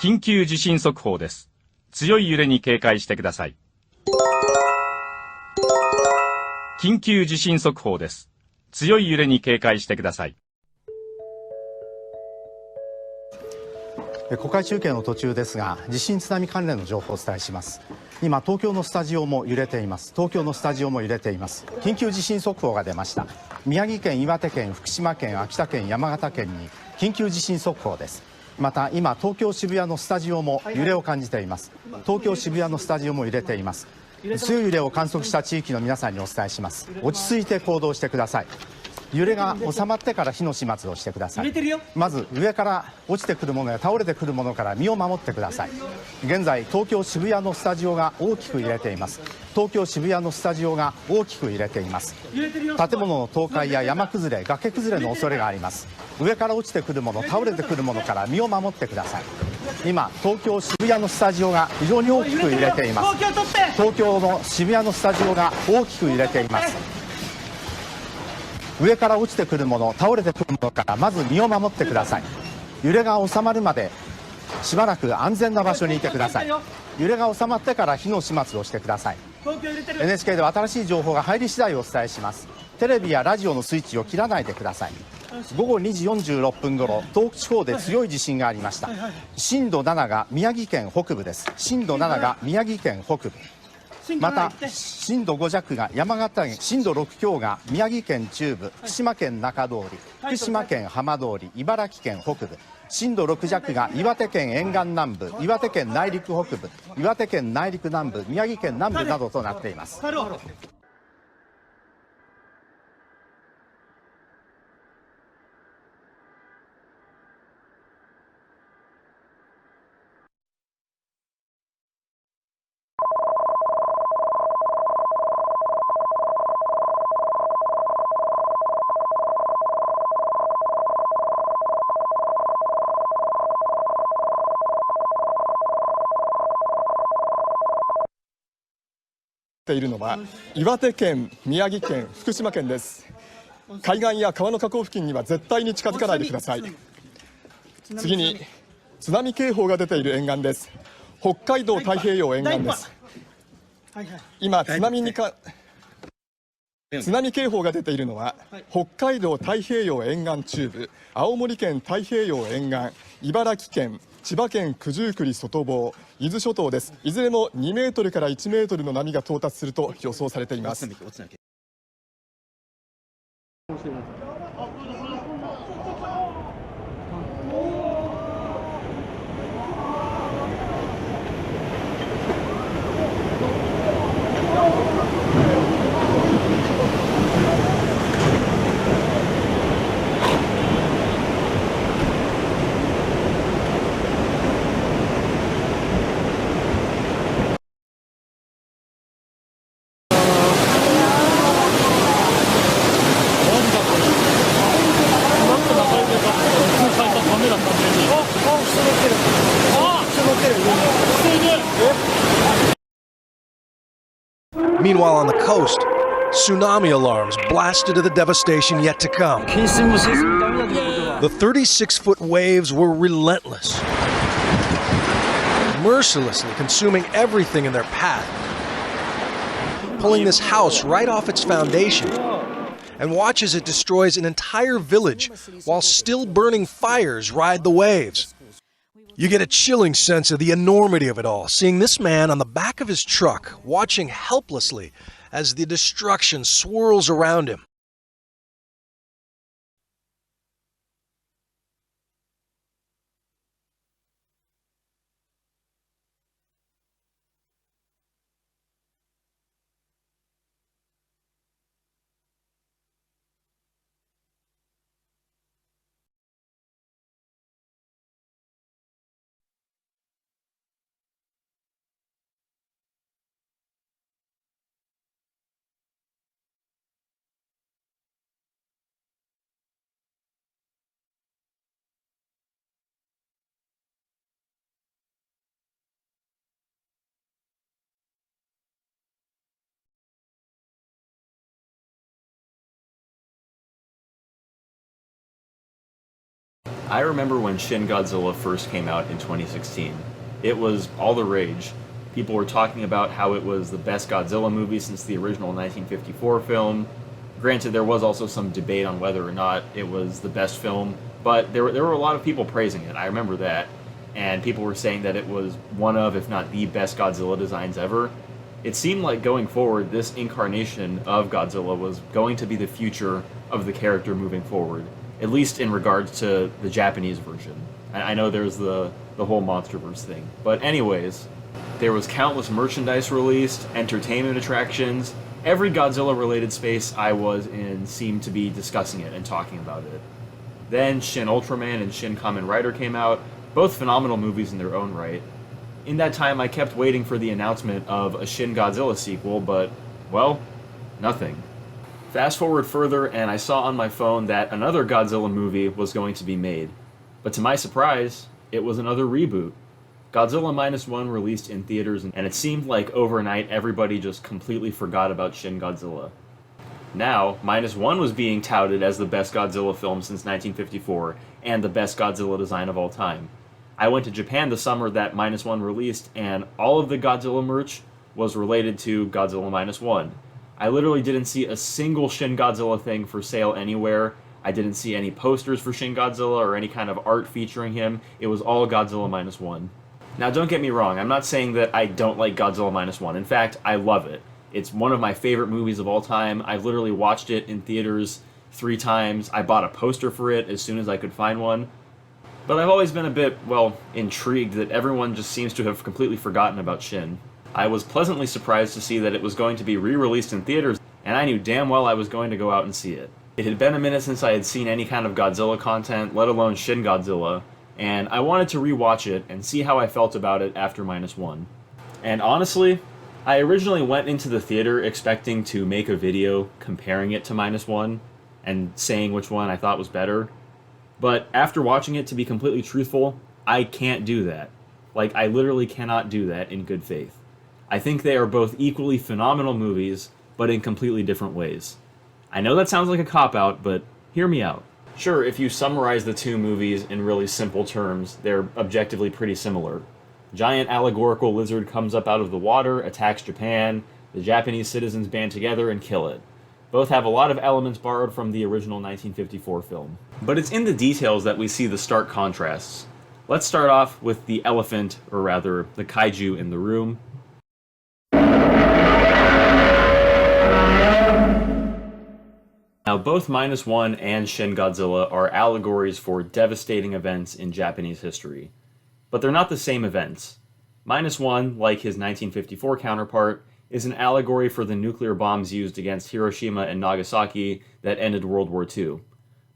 緊急地震速報です。強い揺れに警戒してください。緊急地震速報です。強い揺れに警戒してください。国会中継の途中ですが、地震津波関連の情報をお伝えします。今、東京のスタジオも揺れています。緊急地震速報が出ました。宮城県、岩手県、福島県、秋田県、山形県に緊急地震速報です。また今、東京渋谷のスタジオも揺れを感じています。強い揺れを観測した地域の皆さんにお伝えします。落ち着いて行動してください。揺れが収まってから火の始末をしてください。まず上から落ちてくるものや倒れてくるものから身を守ってください。現在、東京渋谷のスタジオが大きく揺れています。建物の倒壊や山崩れ、崖崩れの恐れがあります。上から落ちてくるもの、倒れてくるものから身を守ってください。今、東京渋谷のスタジオが非常に大きく揺れています。東京の渋谷のスタジオが大きく揺れています。上から落ちてくるもの、倒れてくるものからまず身を守ってください。揺れが収まるまでしばらく安全な場所にいてください。揺れが収まってから火の始末をしてください。 NHK では新しい情報が入り次第お伝えします。テレビやラジオのスイッチを切らないでください。午後2時46分ごろ、東北地方で強い地震がありました。震度7が宮城県北部です。また震度5弱が山形県、震度6強が宮城県中部、福島県中通り、福島県浜通り、茨城県北部、震度6弱が岩手県沿岸南部、岩手県内陸北部、岩手県内陸南部、宮城県南部などとなっています。ているのは岩手県、宮城県、福島県です。海岸や川の河口付近には絶対に近づかないでください。次に津波警報が出ている沿岸です。北海道太平洋沿岸です。今津波警報が出ているのは北海道太平洋沿岸中部、青森県太平洋沿岸、茨城県、千葉県九十九里外房、伊豆諸島です。いずれも2メートルから1メートルの波が到達すると予想されています。Meanwhile, on the coast, tsunami alarms blasted to the devastation yet to come. The 36-foot waves were relentless, mercilessly consuming everything in their path, pulling this house right off its foundation. And watch as it destroys an entire village while still burning fires ride the waves. You get a chilling sense of the enormity of it all, seeing this man on the back of his truck, watching helplessly as the destruction swirls around him. I remember when Shin Godzilla first came out in 2016. It was all the rage. People were talking about how it was the best Godzilla movie since the original 1954 film. Granted, there was also some debate on whether or not it was the best film, but there were a lot of people praising it. I remember that. And people were saying that it was one of, if not the best Godzilla designs ever. It seemed like going forward, this incarnation of Godzilla was going to be the future of the character moving forward, at least in regards to the Japanese version. I know there's the whole MonsterVerse thing. But anyways, there was countless merchandise released, entertainment attractions. Every Godzilla-related space I was in seemed to be discussing it and talking about it. Then Shin Ultraman and Shin Kamen Rider came out, both phenomenal movies in their own right. In that time, I kept waiting for the announcement of a Shin Godzilla sequel, but, well, nothing. Fast forward further, and I saw on my phone that another Godzilla movie was going to be made. But to my surprise, it was another reboot. Godzilla Minus One released in theaters, and it seemed like overnight everybody just completely forgot about Shin Godzilla. Now, Minus One was being touted as the best Godzilla film since 1954, and the best Godzilla design of all time. I went to Japan the summer that Minus One released, and all of the Godzilla merch was related to Godzilla Minus One. I literally didn't see a single Shin Godzilla thing for sale anywhere. I didn't see any posters for Shin Godzilla or any kind of art featuring him. It was all Godzilla Minus One. Now, don't get me wrong, I'm not saying that I don't like Godzilla Minus One. In fact, I love it. It's one of my favorite movies of all time. I've literally watched it in theaters 3 times. I bought a poster for it as soon as I could find one. But I've always been a bit, well, intrigued that everyone just seems to have completely forgotten about Shin. I was pleasantly surprised to see that it was going to be re-released in theaters, and I knew damn well I was going to go out and see it. It had been a minute since I had seen any kind of Godzilla content, let alone Shin Godzilla, and I wanted to re-watch it and see how I felt about it after Minus One. And honestly, I originally went into the theater expecting to make a video comparing it to Minus One and saying which one I thought was better. But after watching it, to be completely truthful, I can't do that. Like, I literally cannot do that in good faith. I think they are both equally phenomenal movies, but in completely different ways. I know that sounds like a cop-out, but hear me out. Sure, if you summarize the two movies in really simple terms, they're objectively pretty similar. Giant allegorical lizard comes up out of the water, attacks Japan, the Japanese citizens band together and kill it. Both have a lot of elements borrowed from the original 1954 film. But it's in the details that we see the stark contrasts. Let's start off with the elephant, or rather, the kaiju in the room. Now, both Minus One and Shin Godzilla are allegories for devastating events in Japanese history. But they're not the same events. Minus One, like his 1954 counterpart, is an allegory for the nuclear bombs used against Hiroshima and Nagasaki that ended World War II.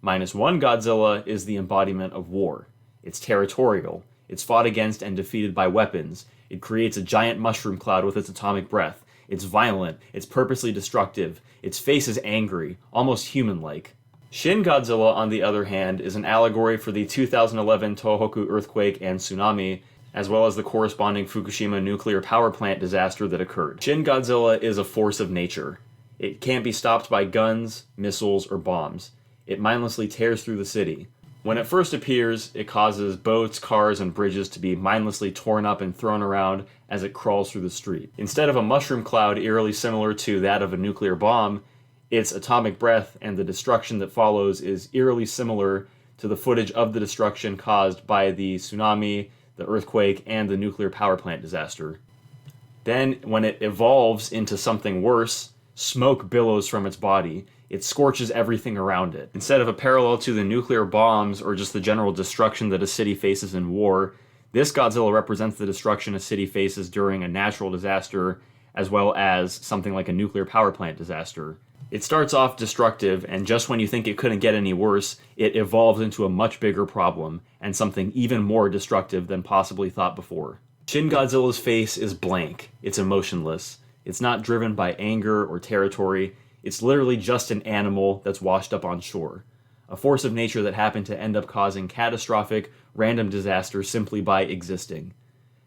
Minus One Godzilla is the embodiment of war. It's territorial. It's fought against and defeated by weapons. It creates a giant mushroom cloud with its atomic breath. It's violent. It's purposely destructive. Its face is angry, almost human-like. Shin Godzilla, on the other hand, is an allegory for the 2011 Tohoku earthquake and tsunami, as well as the corresponding Fukushima nuclear power plant disaster that occurred. Shin Godzilla is a force of nature. It can't be stopped by guns, missiles, or bombs. It mindlessly tears through the city. When it first appears, it causes boats, cars, and bridges to be mindlessly torn up and thrown around as it crawls through the street. Instead of a mushroom cloud eerily similar to that of a nuclear bomb, its atomic breath and the destruction that follows is eerily similar to the footage of the destruction caused by the tsunami, the earthquake, and the nuclear power plant disaster. Then, when it evolves into something worse, smoke billows from its body. It scorches everything around it. Instead of a parallel to the nuclear bombs or just the general destruction that a city faces in war, this Godzilla represents the destruction a city faces during a natural disaster, as well as something like a nuclear power plant disaster. It starts off destructive, and just when you think it couldn't get any worse, it evolves into a much bigger problem, and something even more destructive than possibly thought before. Shin Godzilla's face is blank. It's emotionless. It's not driven by anger or territory. It's literally just an animal that's washed up on shore. A force of nature that happened to end up causing catastrophic, random disasters simply by existing.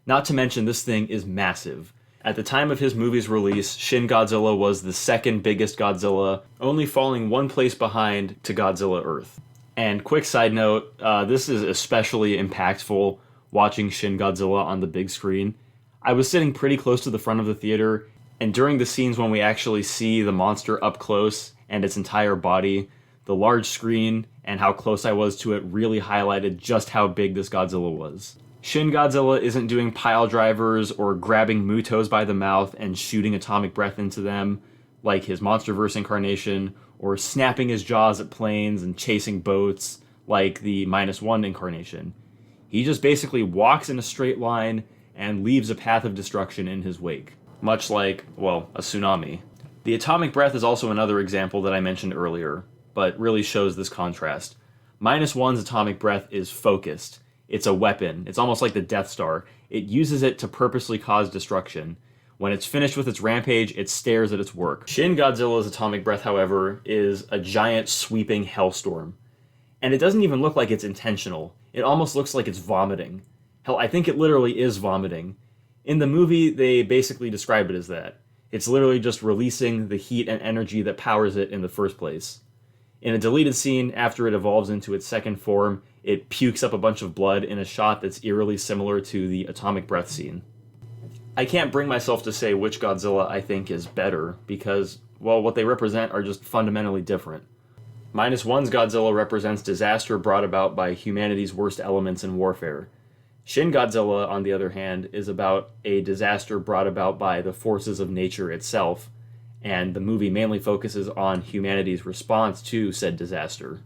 Not to mention, this thing is massive. At the time of his movie's release, Shin Godzilla was the second biggest Godzilla, only falling one place behind to Godzilla Earth. And quick side note, this is especially impactful watching Shin Godzilla on the big screen. I was sitting pretty close to the front of the theater, and during the scenes when we actually see the monster up close and its entire body, the large screen and how close I was to it really highlighted just how big this Godzilla was. Shin Godzilla isn't doing pile drivers or grabbing Mutos by the mouth and shooting atomic breath into them like his MonsterVerse incarnation, or snapping his jaws at planes and chasing boats like the -1 incarnation. He just basically walks in a straight line and leaves a path of destruction in his wake, much like, well, a tsunami. The atomic breath is also another example that I mentioned earlier, but really shows this contrast. -1's atomic breath is focused. It's a weapon. It's almost like the Death Star. It uses it to purposely cause destruction. When it's finished with its rampage, it stares at its work. Shin Godzilla's atomic breath, however, is a giant sweeping hellstorm. And it doesn't even look like it's intentional. It almost looks like it's vomiting. Hell, I think it literally is vomiting. In the movie, they basically describe it as that. It's literally just releasing the heat and energy that powers it in the first place. In a deleted scene, after it evolves into its second form, it pukes up a bunch of blood in a shot that's eerily similar to the atomic breath scene. I can't bring myself to say which Godzilla I think is better, because, well, what they represent are just fundamentally different. -1's Godzilla represents disaster brought about by humanity's worst elements in warfare. Shin Godzilla, on the other hand, is about a disaster brought about by the forces of nature itself, and the movie mainly focuses on humanity's response to said disaster.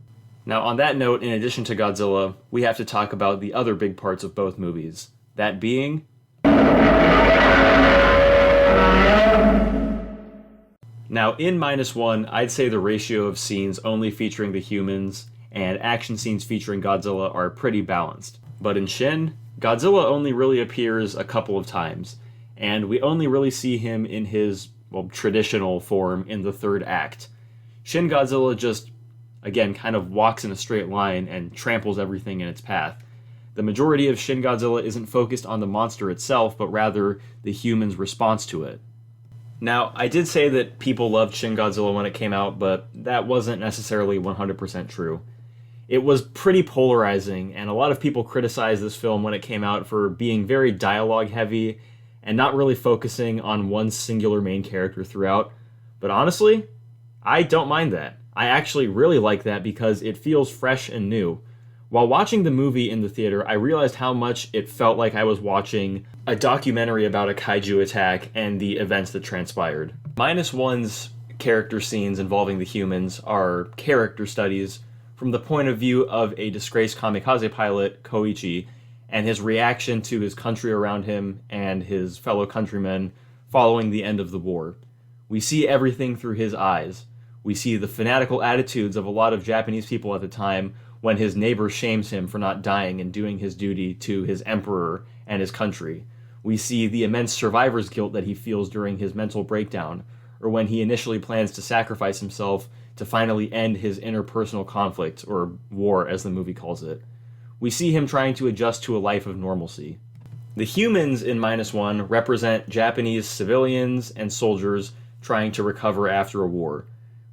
Now, on that note, in addition to Godzilla, we have to talk about the other big parts of both movies, that being now, in -1, I'd say the ratio of scenes only featuring the humans and action scenes featuring Godzilla are pretty balanced. But in Shin, Godzilla only really appears a couple of times, and we only really see him in his, well, traditional form in the third act. Shin Godzilla just, again, kind of walks in a straight line and tramples everything in its path. The majority of Shin Godzilla isn't focused on the monster itself, but rather the human's response to it. Now, I did say that people loved Shin Godzilla when it came out, but that wasn't necessarily 100% true. It was pretty polarizing, and a lot of people criticized this film when it came out for being very dialogue-heavy and not really focusing on one singular main character throughout. But honestly, I don't mind that. I actually really like that because it feels fresh and new. While watching the movie in the theater, I realized how much it felt like I was watching a documentary about a kaiju attack and the events that transpired. -1's character scenes involving the humans are character studies from the point of view of a disgraced kamikaze pilot, Koichi, and his reaction to his country around him and his fellow countrymen following the end of the war. We see everything through his eyes. We see the fanatical attitudes of a lot of Japanese people at the time when his neighbor shames him for not dying and doing his duty to his emperor and his country. We see the immense survivor's guilt that he feels during his mental breakdown, or when he initially plans to sacrifice himself to finally end his interpersonal conflict, or war as the movie calls it. We see him trying to adjust to a life of normalcy. The humans in -1 represent Japanese civilians and soldiers trying to recover after a war,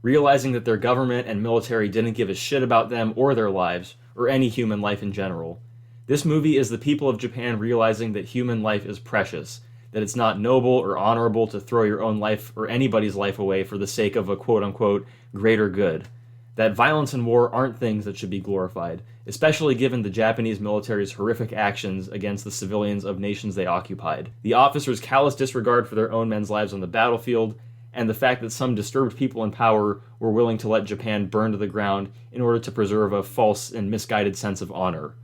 realizing that their government and military didn't give a shit about them or their lives, or any human life in general. This movie is the people of Japan realizing that human life is precious, that it's not noble or honorable to throw your own life or anybody's life away for the sake of a quote-unquote greater good, that violence and war aren't things that should be glorified, especially given the Japanese military's horrific actions against the civilians of nations they occupied, the officers' callous disregard for their own men's lives on the battlefield, and the fact that some disturbed people in power were willing to let Japan burn to the ground in order to preserve a false and misguided sense of honor.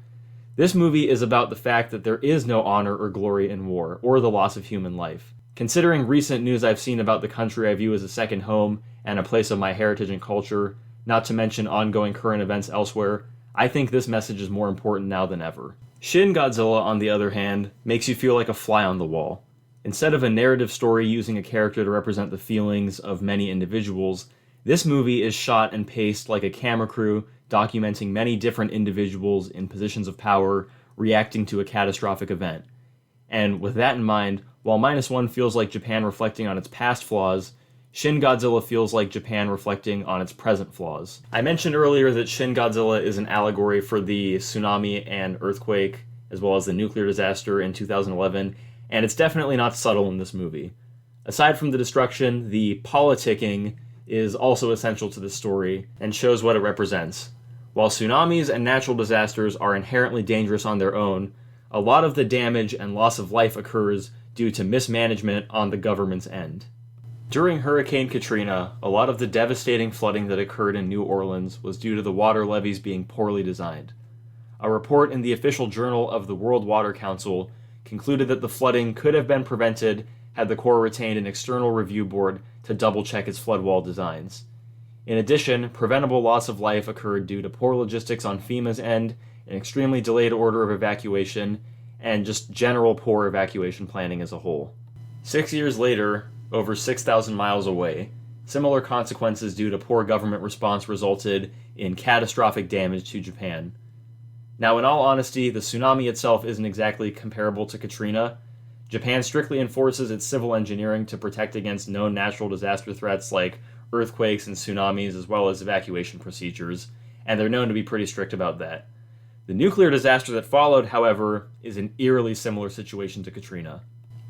This movie is about the fact that there is no honor or glory in war, or the loss of human life. Considering recent news I've seen about the country I view as a second home and a place of my heritage and culture, not to mention ongoing current events elsewhere, I think this message is more important now than ever. Shin Godzilla, on the other hand, makes you feel like a fly on the wall. Instead of a narrative story using a character to represent the feelings of many individuals, this movie is shot and paced like a camera crew documenting many different individuals in positions of power reacting to a catastrophic event. And with that in mind, while -1 feels like Japan reflecting on its past flaws, Shin Godzilla feels like Japan reflecting on its present flaws. I mentioned earlier that Shin Godzilla is an allegory for the tsunami and earthquake, as well as the nuclear disaster in 2011, and it's definitely not subtle in this movie. Aside from the destruction, the politicking is also essential to the story and shows what it represents. While tsunamis and natural disasters are inherently dangerous on their own, a lot of the damage and loss of life occurs due to mismanagement on the government's end. During Hurricane Katrina, a lot of the devastating flooding that occurred in New Orleans was due to the water levees being poorly designed. A report in the official journal of the World Water Council concluded that the flooding could have been prevented had the Corps retained an external review board to double-check its flood wall designs. In addition, preventable loss of life occurred due to poor logistics on FEMA's end, an extremely delayed order of evacuation, and just general poor evacuation planning as a whole. 6 years later, over 6,000 miles away, similar consequences due to poor government response resulted in catastrophic damage to Japan. Now, in all honesty, the tsunami itself isn't exactly comparable to Katrina. Japan strictly enforces its civil engineering to protect against known natural disaster threats like earthquakes and tsunamis, as well as evacuation procedures, and they're known to be pretty strict about that. The nuclear disaster that followed, however, is an eerily similar situation to Katrina.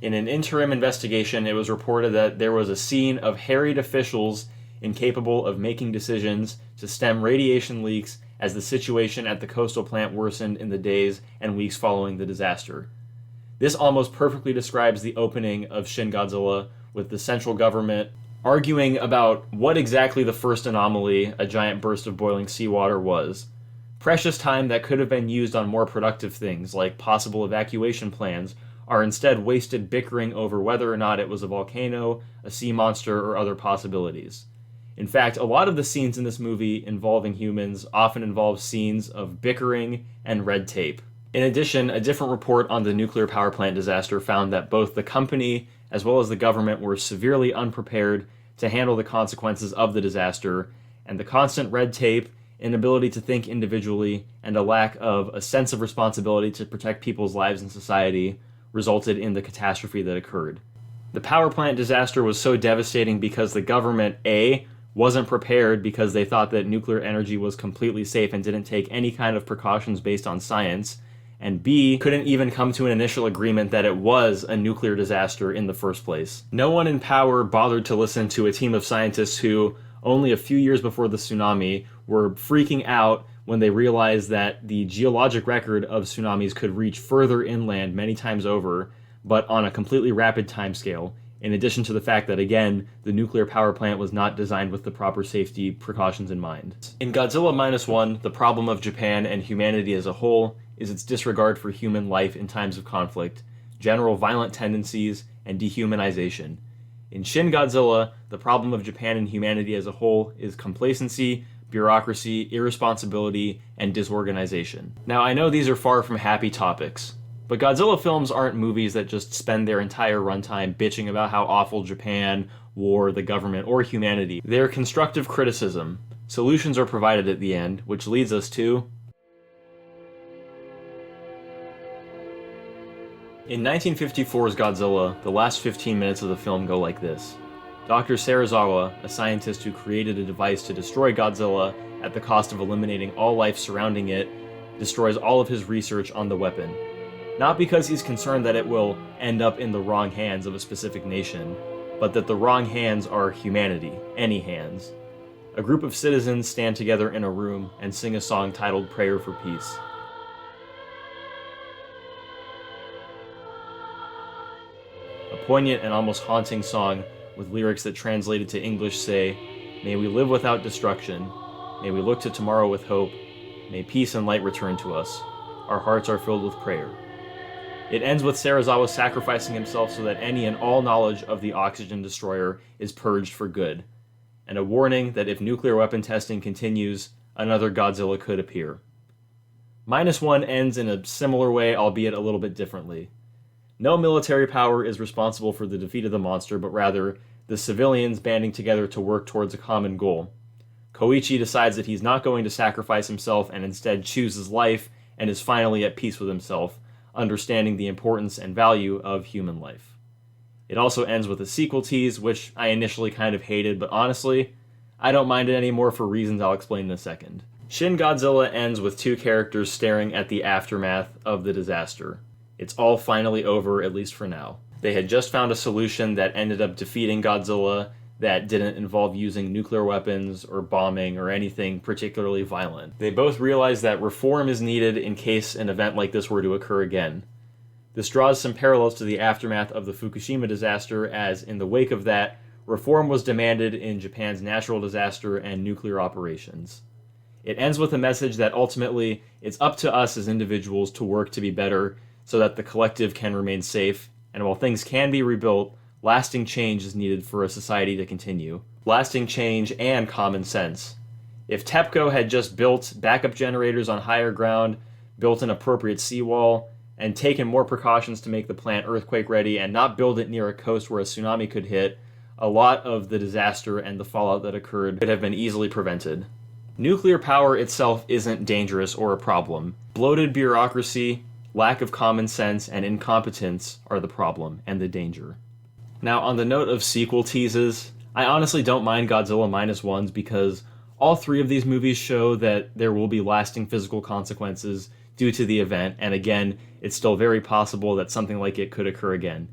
In an interim investigation, it was reported that there was a scene of harried officials incapable of making decisions to stem radiation leaks as the situation at the coastal plant worsened in the days and weeks following the disaster. This almost perfectly describes the opening of Shin Godzilla, with the central government arguing about what exactly the first anomaly, a giant burst of boiling seawater, was. Precious time that could have been used on more productive things, like possible evacuation plans, are instead wasted bickering over whether or not it was a volcano, a sea monster, or other possibilities. In fact, a lot of the scenes in this movie involving humans often involve scenes of bickering and red tape. In addition, a different report on the nuclear power plant disaster found that both the company as well as the government were severely unprepared to handle the consequences of the disaster, and the constant red tape, inability to think individually, and a lack of a sense of responsibility to protect people's lives and society resulted in the catastrophe that occurred. The power plant disaster was so devastating because the government, A, wasn't prepared because they thought that nuclear energy was completely safe and didn't take any kind of precautions based on science, and B, couldn't even come to an initial agreement that it was a nuclear disaster in the first place. No one in power bothered to listen to a team of scientists who, only a few years before the tsunami, were freaking out when they realized that the geologic record of tsunamis could reach further inland many times over, but on a completely rapid timescale, in addition to the fact that, again, the nuclear power plant was not designed with the proper safety precautions in mind. In Godzilla -1, the problem of Japan and humanity as a whole is its disregard for human life in times of conflict, general violent tendencies, and dehumanization. In Shin Godzilla, the problem of Japan and humanity as a whole is complacency, bureaucracy, irresponsibility, and disorganization. Now, I know these are far from happy topics, but Godzilla films aren't movies that just spend their entire runtime bitching about how awful Japan, war, the government, or humanity. They're constructive criticism. Solutions are provided at the end, which leads us to... In 1954's Godzilla, the last 15 minutes of the film go like this. Dr. Serizawa, a scientist who created a device to destroy Godzilla at the cost of eliminating all life surrounding it, destroys all of his research on the weapon. Not because he's concerned that it will end up in the wrong hands of a specific nation, but that the wrong hands are humanity, any hands. A group of citizens stand together in a room and sing a song titled Prayer for Peace. A poignant and almost haunting song with lyrics that translated to English say, "May we live without destruction. May we look to tomorrow with hope. May peace and light return to us. Our hearts are filled with prayer." It ends with Serizawa sacrificing himself so that any and all knowledge of the oxygen destroyer is purged for good, and a warning that if nuclear weapon testing continues, another Godzilla could appear. -1 ends in a similar way, albeit a little bit differently. No military power is responsible for the defeat of the monster, but rather the civilians banding together to work towards a common goal. Koichi decides that he's not going to sacrifice himself and instead chooses life and is finally at peace with himself, understanding the importance and value of human life. It also ends with a sequel tease, which I initially kind of hated, but honestly, I don't mind it anymore for reasons I'll explain in a second. Shin Godzilla ends with two characters staring at the aftermath of the disaster. It's all finally over, at least for now. They had just found a solution that ended up defeating Godzilla that didn't involve using nuclear weapons or bombing or anything particularly violent. They both realized that reform is needed in case an event like this were to occur again. This draws some parallels to the aftermath of the Fukushima disaster, as in the wake of that, reform was demanded in Japan's natural disaster and nuclear operations. It ends with a message that ultimately it's up to us as individuals to work to be better so that the collective can remain safe, and while things can be rebuilt, lasting change is needed for a society to continue. Lasting change and common sense. If TEPCO had just built backup generators on higher ground, built an appropriate seawall, and taken more precautions to make the plant earthquake ready and not build it near a coast where a tsunami could hit, a lot of the disaster and the fallout that occurred could have been easily prevented. Nuclear power itself isn't dangerous or a problem. Bloated bureaucracy, lack of common sense, and incompetence are the problem and the danger. Now, on the note of sequel teases, I honestly don't mind Godzilla -1s because all three of these movies show that there will be lasting physical consequences due to the event, and again, it's still very possible that something like it could occur again.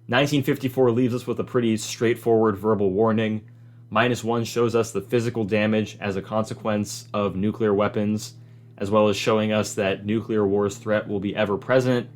1954 leaves us with a pretty straightforward verbal warning. -1 shows us the physical damage as a consequence of nuclear weapons, as well as showing us that nuclear war's threat will be ever present.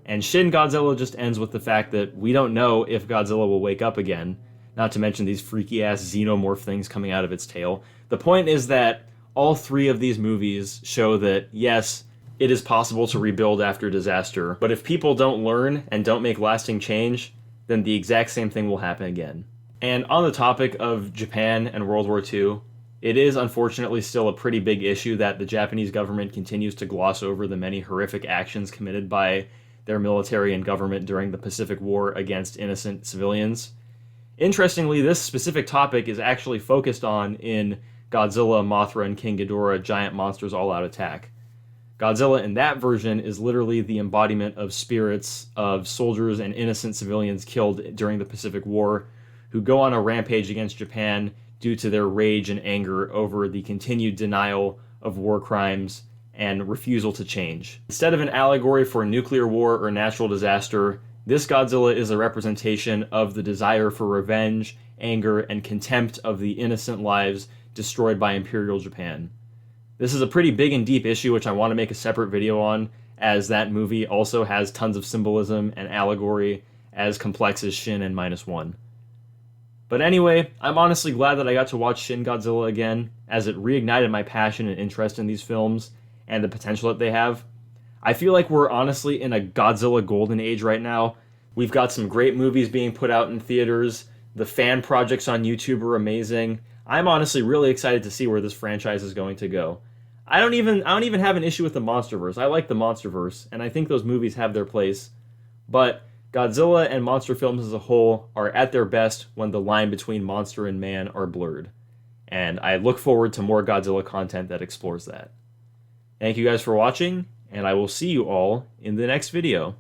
And Shin Godzilla just ends with the fact that we don't know if Godzilla will wake up again, not to mention these freaky-ass xenomorph things coming out of its tail. The point is that all three of these movies show that, yes, it is possible to rebuild after disaster, but if people don't learn and don't make lasting change, then the exact same thing will happen again. And on the topic of Japan and World War II, it is unfortunately still a pretty big issue that the Japanese government continues to gloss over the many horrific actions committed by their military and government during the Pacific War against innocent civilians. Interestingly, this specific topic is actually focused on in Godzilla, Mothra, and King Ghidorah Giant Monsters All-Out Attack. Godzilla in that version is literally the embodiment of spirits of soldiers and innocent civilians killed during the Pacific War, who go on a rampage against Japan due to their rage and anger over the continued denial of war crimes and refusal to change. Instead of an allegory for nuclear war or natural disaster, this Godzilla is a representation of the desire for revenge, anger, and contempt of the innocent lives destroyed by Imperial Japan. This is a pretty big and deep issue which I want to make a separate video on, as that movie also has tons of symbolism and allegory as complex as Shin and -1. But anyway, I'm honestly glad that I got to watch Shin Godzilla again, as it reignited my passion and interest in these films and the potential that they have. I feel like we're honestly in a Godzilla golden age right now. We've got some great movies being put out in theaters. The fan projects on YouTube are amazing. I'm honestly really excited to see where this franchise is going to go. I don't even have an issue with the Monsterverse. I like the Monsterverse, and I think those movies have their place. But Godzilla and monster films as a whole are at their best when the line between monster and man are blurred. And I look forward to more Godzilla content that explores that. Thank you guys for watching, and I will see you all in the next video.